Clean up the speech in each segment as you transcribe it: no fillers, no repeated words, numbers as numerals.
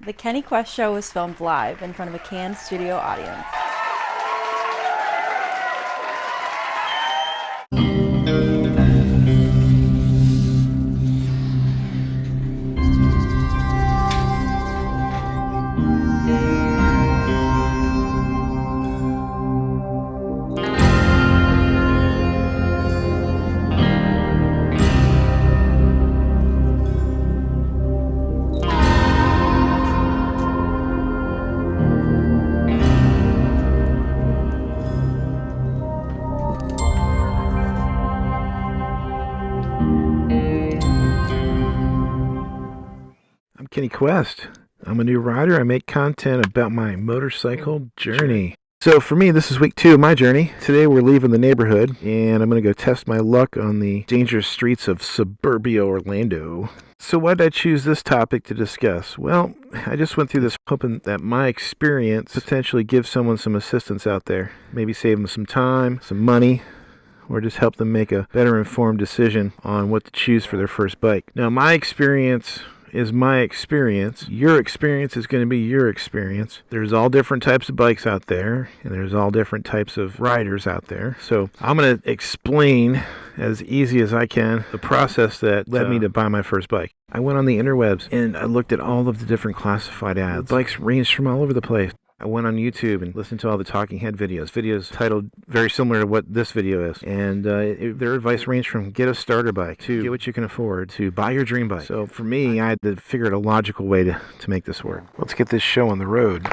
The Kenny Quest show was filmed live in front of a canned studio audience. Kenny Quest. I'm a new rider. I make content about my motorcycle journey. So for me, this is week 2 of my journey. Today we're leaving the neighborhood and I'm going to go test my luck on the dangerous streets of suburbia Orlando. So why did I choose this topic to discuss? Well, I just went through this hoping that my experience potentially gives someone some assistance out there. Maybe save them some time, some money, or just help them make a better informed decision on what to choose for their first bike. Now, my experience is my experience. Your experience is going to be your experience. There's all different types of bikes out there, and there's all different types of riders out there. So I'm going to explain as easy as I can the process that led me to buy my first bike. I went on the interwebs and I looked at all of the different classified ads. Bikes ranged from all over the place. I went on YouTube and listened to all the talking head videos titled very similar to what this video is. And their advice ranged from get a starter bike to get what you can afford to buy your dream bike. So for me, I had to figure out a logical way to make this work. Let's get this show on the road.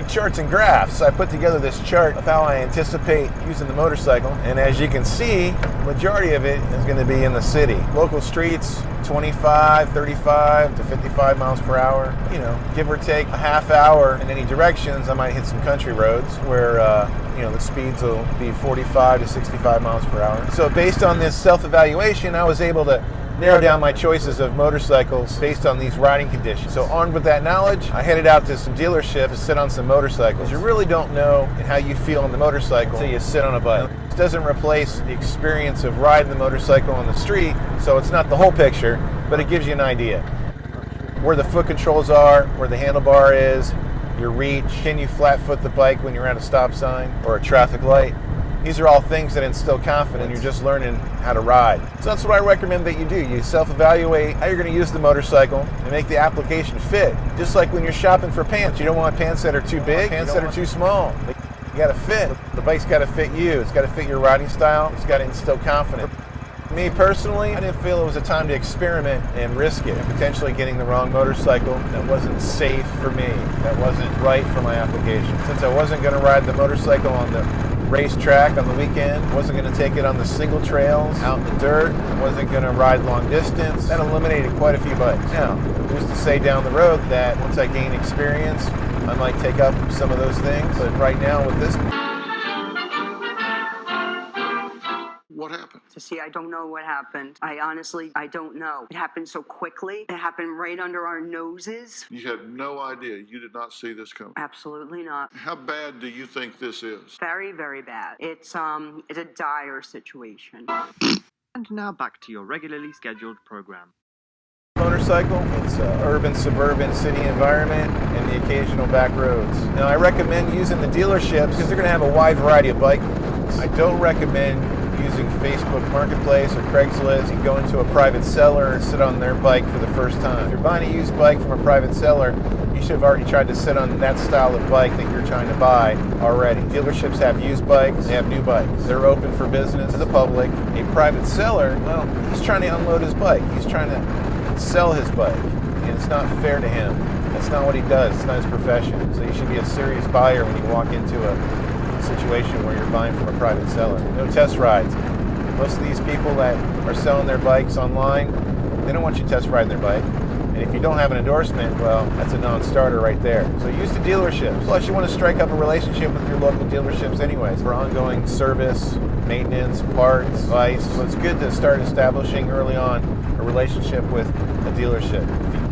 Charts and graphs. I put together this chart of how I anticipate using the motorcycle, and as you can see, the majority of it is going to be in the city. Local streets, 25, 35 to 55 miles per hour. You know, give or take a half hour in any directions. I might hit some country roads where the speeds will be 45 to 65 miles per hour. So based on this self-evaluation, I was able to narrow down my choices of motorcycles based on these riding conditions. So armed with that knowledge, I headed out to some dealerships to sit on some motorcycles. You really don't know how you feel on the motorcycle until you sit on a bike. This doesn't replace the experience of riding the motorcycle on the street, so it's not the whole picture, but it gives you an idea. Where the foot controls are, where the handlebar is, your reach, can you flat foot the bike when you're at a stop sign or a traffic light? These are all things that instill confidence. You're just learning how to ride. So that's what I recommend that you do. You self-evaluate how you're going to use the motorcycle and make the application fit. Just like when you're shopping for pants. You don't want pants that are too big, pants that are too small. You got to fit. The bike's got to fit you. It's got to fit your riding style. It's got to instill confidence. Me personally, I didn't feel it was a time to experiment and risk it, and potentially getting the wrong motorcycle that wasn't safe for me, that wasn't right for my application. Since I wasn't going to ride the motorcycle on the racetrack on the weekend, wasn't going to take it on the single trails out in the dirt, wasn't going to ride long distance, that eliminated quite a few bikes. Now, who's to say down the road that once I gain experience, I might take up some of those things, but right now with this... What happened? See, I don't know what happened. I don't know. It happened so quickly. It happened right under our noses. You had no idea. You did not see this coming. Absolutely not. How bad do you think this is? Very, very bad. It's a dire situation. And now back to your regularly scheduled program. Motorcycle, it's an urban, suburban, city environment, and the occasional back roads. Now, I recommend using the dealerships because they're going to have a wide variety of bikes. I don't recommend using Facebook Marketplace or Craigslist. You go into a private seller and sit on their bike for the first time. If you're buying a used bike from a private seller, you should have already tried to sit on that style of bike that you're trying to buy already. Dealerships have used bikes, they have new bikes. They're open for business to the public. A private seller, well, he's trying to unload his bike. He's trying to sell his bike, and it's not fair to him. That's not what he does. It's not his profession. So you should be a serious buyer when you walk into a situation where you're buying from a private seller. No test rides. Most of these people that are selling their bikes online, they don't want you test riding their bike. And if you don't have an endorsement, well, that's a non-starter right there. So use the dealerships. Plus, you want to strike up a relationship with your local dealerships anyways for ongoing service, maintenance, parts, advice. So it's good to start establishing early on a relationship with a dealership.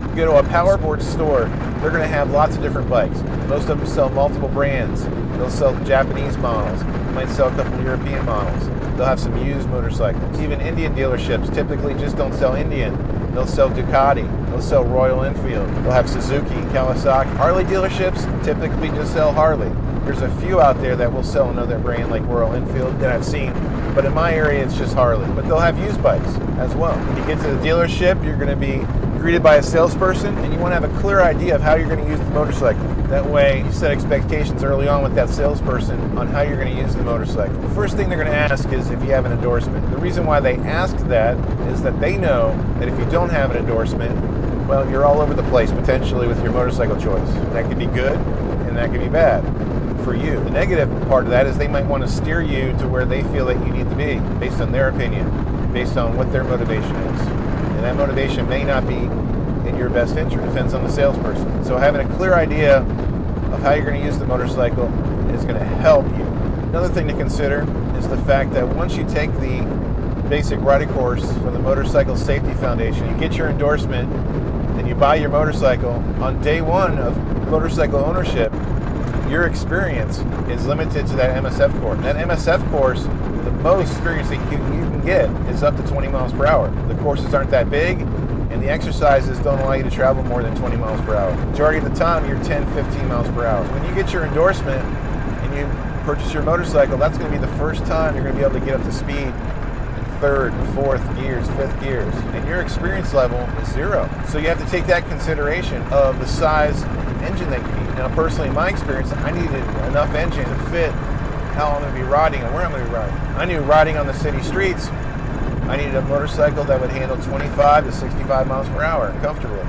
If you go to a power sports store, they're going to have lots of different bikes. Most of them sell multiple brands. They'll sell Japanese models. They might sell a couple European models. They'll have some used motorcycles. Even Indian dealerships typically just don't sell Indian. They'll sell Ducati. They'll sell Royal Enfield. They'll have Suzuki, Kawasaki. Harley dealerships typically just sell Harley. There's a few out there that will sell another brand like Royal Enfield that I've seen, but in my area it's just Harley. But they'll have used bikes as well. When you get to the dealership, you're going to be greeted by a salesperson, and you want to have a clear idea of how you're going to use the motorcycle. That way you set expectations early on with that salesperson on how you're going to use the motorcycle. The first thing they're going to ask is if you have an endorsement. The reason why they ask that is that they know that if you don't have an endorsement, well, you're all over the place potentially with your motorcycle choice. That could be good and that could be bad for you. The negative part of that is they might want to steer you to where they feel that you need to be based on their opinion, based on what their motivation is. And that motivation may not be in your best interest. It depends on the salesperson. So having a clear idea of how you're going to use the motorcycle is going to help you. Another thing to consider is the fact that once you take the basic riding course from the Motorcycle Safety Foundation, you get your endorsement, and you buy your motorcycle, on day one of motorcycle ownership, your experience is limited to that MSF course. That MSF course, the most experience that you can get is up to 20 miles per hour. The courses aren't that big, and the exercises don't allow you to travel more than 20 miles per hour. Majority of the time, you're 10, 15 miles per hour. When you get your endorsement and you purchase your motorcycle, that's going to be the first time you're going to be able to get up to speed in third, fourth gears, fifth gears, and your experience level is 0. So you have to take that consideration of the size engine that you need. Now, personally, in my experience, I needed enough engine to fit how I'm going to be riding and where I'm going to be riding. I knew riding on the city streets, I needed a motorcycle that would handle 25 to 65 miles per hour comfortably.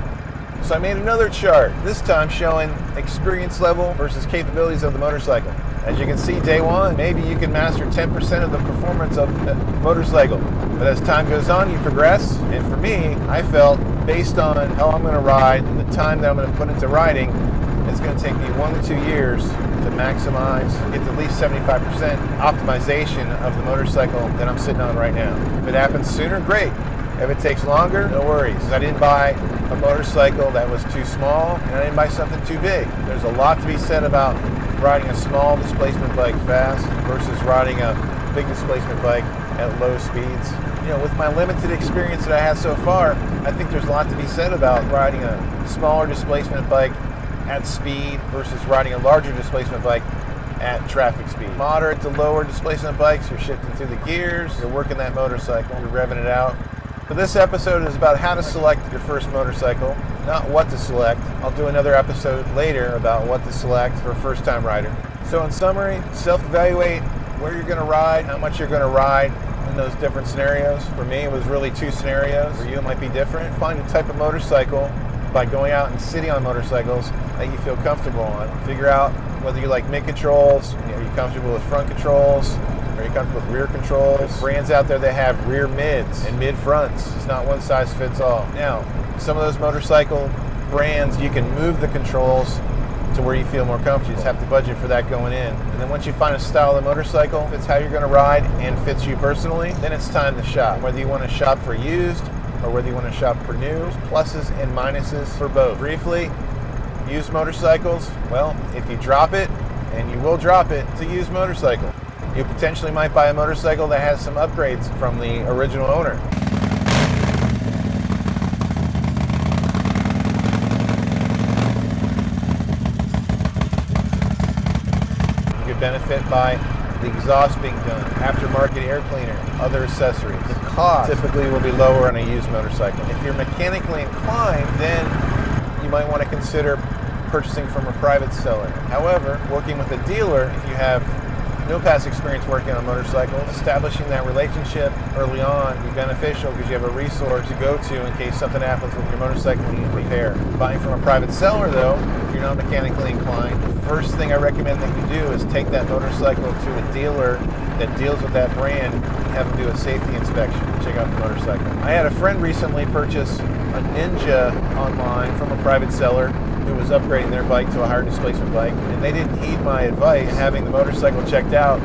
So I made another chart, this time showing experience level versus capabilities of the motorcycle. As you can see, day one, maybe you can master 10% of the performance of the motorcycle. But as time goes on, you progress. And for me, I felt based on how I'm going to ride and the time that I'm going to put into riding, it's going to take me 1 to 2 years to maximize, get to at least 75% optimization of the motorcycle that I'm sitting on right now. If it happens sooner, great. If it takes longer, no worries. I didn't buy a motorcycle that was too small, and I didn't buy something too big. There's a lot to be said about riding a small displacement bike fast versus riding a big displacement bike at low speeds. You know, with my limited experience that I had so far, I think there's a lot to be said about riding a smaller displacement bike at speed versus riding a larger displacement bike at traffic speed. Moderate to lower displacement bikes, you're shifting through the gears, you're working that motorcycle, you're revving it out. So this episode is about how to select your first motorcycle, not what to select. I'll do another episode later about what to select for a first-time rider. So in summary, self-evaluate where you're going to ride, how much you're going to ride in those different scenarios. For me, it was really 2 scenarios. For you, it might be different. Find a type of motorcycle by going out and sitting on motorcycles that you feel comfortable on. Figure out whether you like mid controls, are you comfortable with front controls, are you comfortable with rear controls. There's brands out there that have rear mids and mid fronts. It's not one size fits all. Now, some of those motorcycle brands, you can move the controls to where you feel more comfortable. You just have to budget for that going in. And then once you find a style of motorcycle, fits how you're going to ride and fits you personally, then it's time to shop. Whether you want to shop for used or whether you want to shop for new, pluses and minuses for both. Briefly, used motorcycles, well, if you drop it, and you will drop it, it's a used motorcycle. You potentially might buy a motorcycle that has some upgrades from the original owner. You could benefit by the exhaust being done, aftermarket air cleaner, other accessories. The cost typically will be lower on a used motorcycle. If you're mechanically inclined, then you might want to consider purchasing from a private seller. However, working with a dealer, if you have no past experience working on motorcycles, establishing that relationship early on will be beneficial because you have a resource to go to in case something happens with your motorcycle and you need repair. Buying from a private seller though, if you're not mechanically inclined, the first thing I recommend that you do is take that motorcycle to a dealer that deals with that brand and have them do a safety inspection. Check out the motorcycle. I had a friend recently purchase a Ninja online from a private seller who was upgrading their bike to a higher displacement bike, and they didn't heed my advice having the motorcycle checked out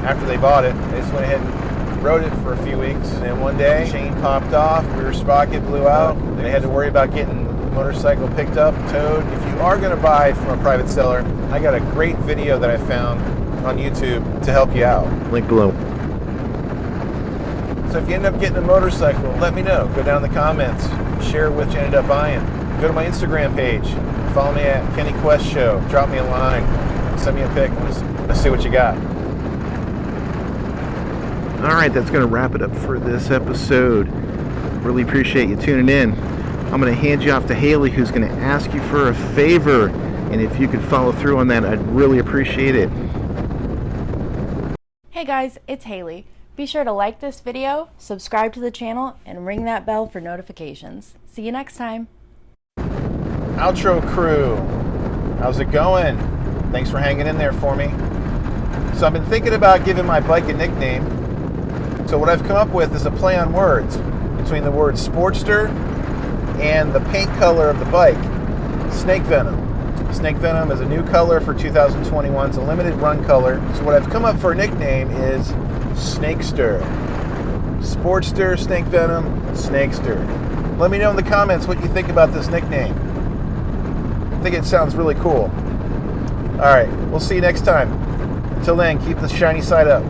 after they bought it. They just went ahead and rode it for a few weeks, and then one day chain popped off, rear sprocket blew out. They had to worry about getting motorcycle picked up, towed. If you are going to buy from a private seller, I got a great video that I found on YouTube to help you out. Link below. So if you end up getting a motorcycle, let me know. Go down in the comments, share what you ended up buying. Go to my Instagram page, follow me at Kenny Quest Show, drop me a line, send me a pic, let's see what you got. All right, that's going to wrap it up for this episode. Really appreciate you tuning in. I'm going to hand you off to Haley, who's going to ask you for a favor, and if you could follow through on that, I'd really appreciate it. Hey guys, it's Haley. Be sure to like this video, subscribe to the channel, and ring that bell for notifications. See you next time. Outro crew, how's it going? Thanks for hanging in there for me. So I've been thinking about giving my bike a nickname. So what I've come up with is a play on words between the word Sportster and the paint color of the bike, Snake Venom. Snake Venom is a new color for 2021. It's a limited run color. So what I've come up for a nickname is Snakester. Sportster, Snake Venom, Snakester. Let me know in the comments what you think about this nickname. I think it sounds really cool. All right, we'll see you next time. Until then, keep the shiny side up.